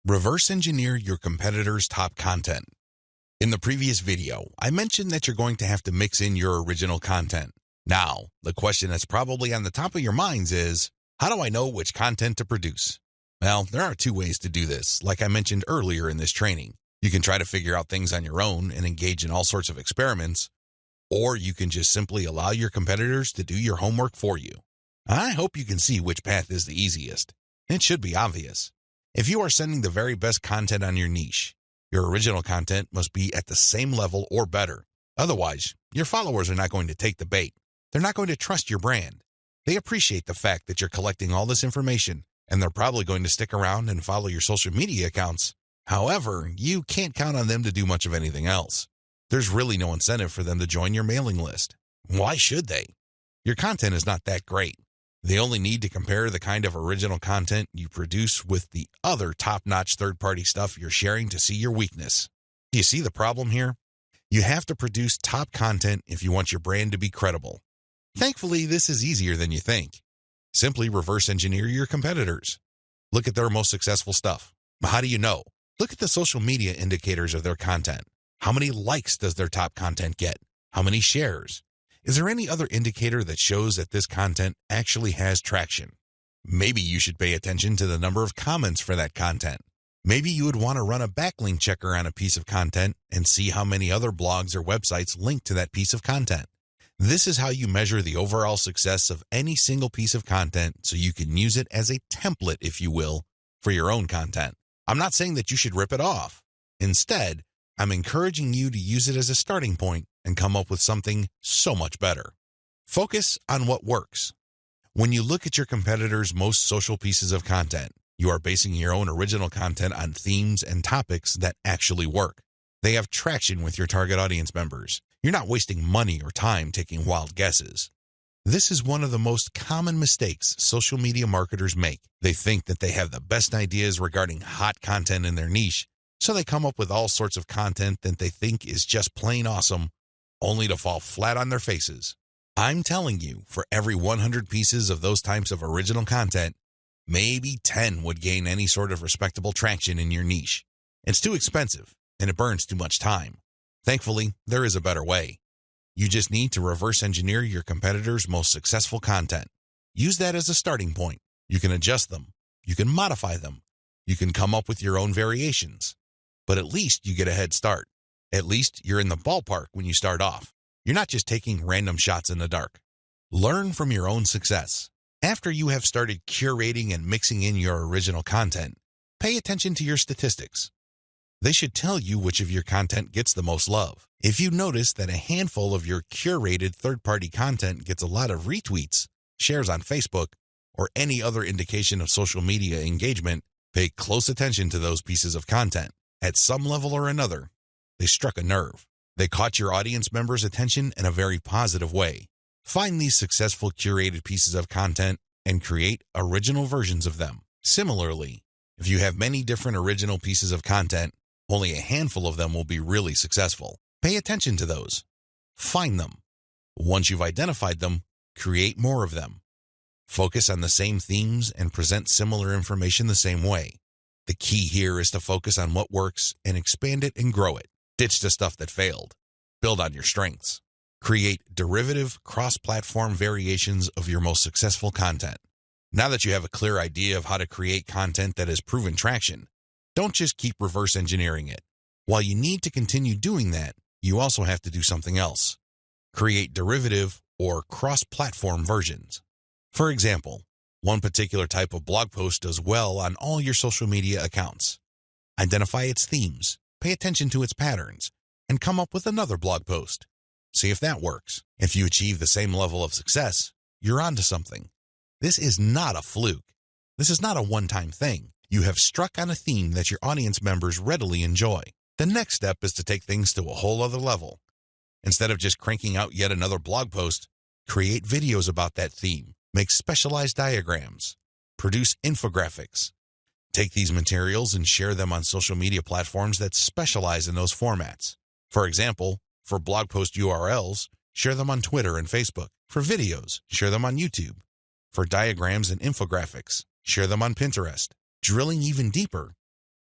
Reverse engineer your competitors' top content. In the previous video, I mentioned that you're going to have to mix in your original content. Now, the question that's probably on the top of your minds is, how do I know which content to produce? Well, there are two ways to do this, like I mentioned earlier in this training. You can try to figure out things on your own and engage in all sorts of experiments, or you can just simply allow your competitors to do your homework for you. I hope you can see which path is the easiest. It should be obvious. If you are sending the very best content on your niche, your original content must be at the same level or better. Otherwise, your followers are not going to take the bait. They're not going to trust your brand. They appreciate the fact that you're collecting all this information, and they're probably going to stick around and follow your social media accounts. However, you can't count on them to do much of anything else. There's really no incentive for them to join your mailing list. Why should they? Your content is not that great. They only need to compare the kind of original content you produce with the other top-notch third-party stuff you're sharing to see your weakness. Do you see the problem here? You have to produce top content if you want your brand to be credible. Thankfully, this is easier than you think. Simply reverse engineer your competitors. Look at their most successful stuff. How do you know? Look at the social media indicators of their content. How many likes does their top content get? How many shares? Is there any other indicator that shows that this content actually has traction? Maybe you should pay attention to the number of comments for that content. Maybe you would want to run a backlink checker on a piece of content and see how many other blogs or websites link to that piece of content. This is how you measure the overall success of any single piece of content so you can use it as a template, if you will, for your own content. I'm not saying that you should rip it off. Instead, I'm encouraging you to use it as a starting point and come up with something so much better. Focus on what works. When you look at your competitors' most social pieces of content, you are basing your own original content on themes and topics that actually work. They have traction with your target audience members. You're not wasting money or time taking wild guesses. This is one of the most common mistakes social media marketers make. They think that they have the best ideas regarding hot content in their niche, so they come up with all sorts of content that they think is just plain awesome, only to fall flat on their faces. I'm telling you, for every 100 pieces of those types of original content, maybe 10 would gain any sort of respectable traction in your niche. It's too expensive, and it burns too much time. Thankfully, there is a better way. You just need to reverse engineer your competitors' most successful content. Use that as a starting point. You can adjust them. You can modify them. You can come up with your own variations. But at least you get a head start. At least you're in the ballpark when you start off. You're not just taking random shots in the dark. Learn from your own success. After you have started curating and mixing in your original content, pay attention to your statistics. They should tell you which of your content gets the most love. If you notice that a handful of your curated third-party content gets a lot of retweets, shares on Facebook, or any other indication of social media engagement, pay close attention to those pieces of content. At some level or another, they struck a nerve. They caught your audience members' attention in a very positive way. Find these successful curated pieces of content and create original versions of them. Similarly, if you have many different original pieces of content, only a handful of them will be really successful. Pay attention to those. Find them. Once you've identified them, create more of them. Focus on the same themes and present similar information the same way. The key here is to focus on what works and expand it and grow it. Ditch the stuff that failed. Build on your strengths. Create derivative, cross-platform variations of your most successful content. Now that you have a clear idea of how to create content that has proven traction, don't just keep reverse engineering it. While you need to continue doing that, you also have to do something else. Create derivative or cross-platform versions. For example, one particular type of blog post does well on all your social media accounts. Identify its themes, pay attention to its patterns, and come up with another blog post. See if that works. If you achieve the same level of success, you're onto something. This is not a fluke. This is not a one-time thing. You have struck on a theme that your audience members readily enjoy. The next step is to take things to a whole other level. Instead of just cranking out yet another blog post, create videos about that theme. Make specialized diagrams. Produce infographics. Take these materials and share them on social media platforms that specialize in those formats. For example, for blog post URLs, share them on Twitter and Facebook. For videos, share them on YouTube. For diagrams and infographics, share them on Pinterest. Drilling even deeper,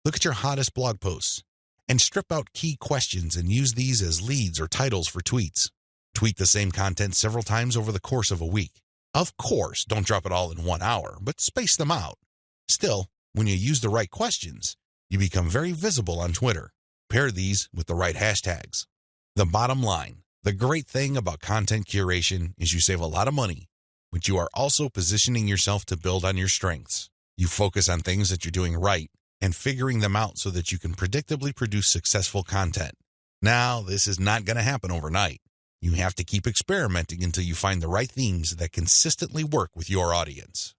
Look at your hottest blog posts and strip out key questions and use these as leads or titles for tweets. Tweet the same content several times over the course of a week. Of course, don't drop it all in 1 hour, but space them out. Still, when you use the right questions, you become very visible on Twitter. Pair these with the right hashtags. The bottom line, the great thing about content curation is you save a lot of money, but you are also positioning yourself to build on your strengths. You focus on things that you're doing right and figuring them out so that you can predictably produce successful content. Now, this is not going to happen overnight. You have to keep experimenting until you find the right themes that consistently work with your audience.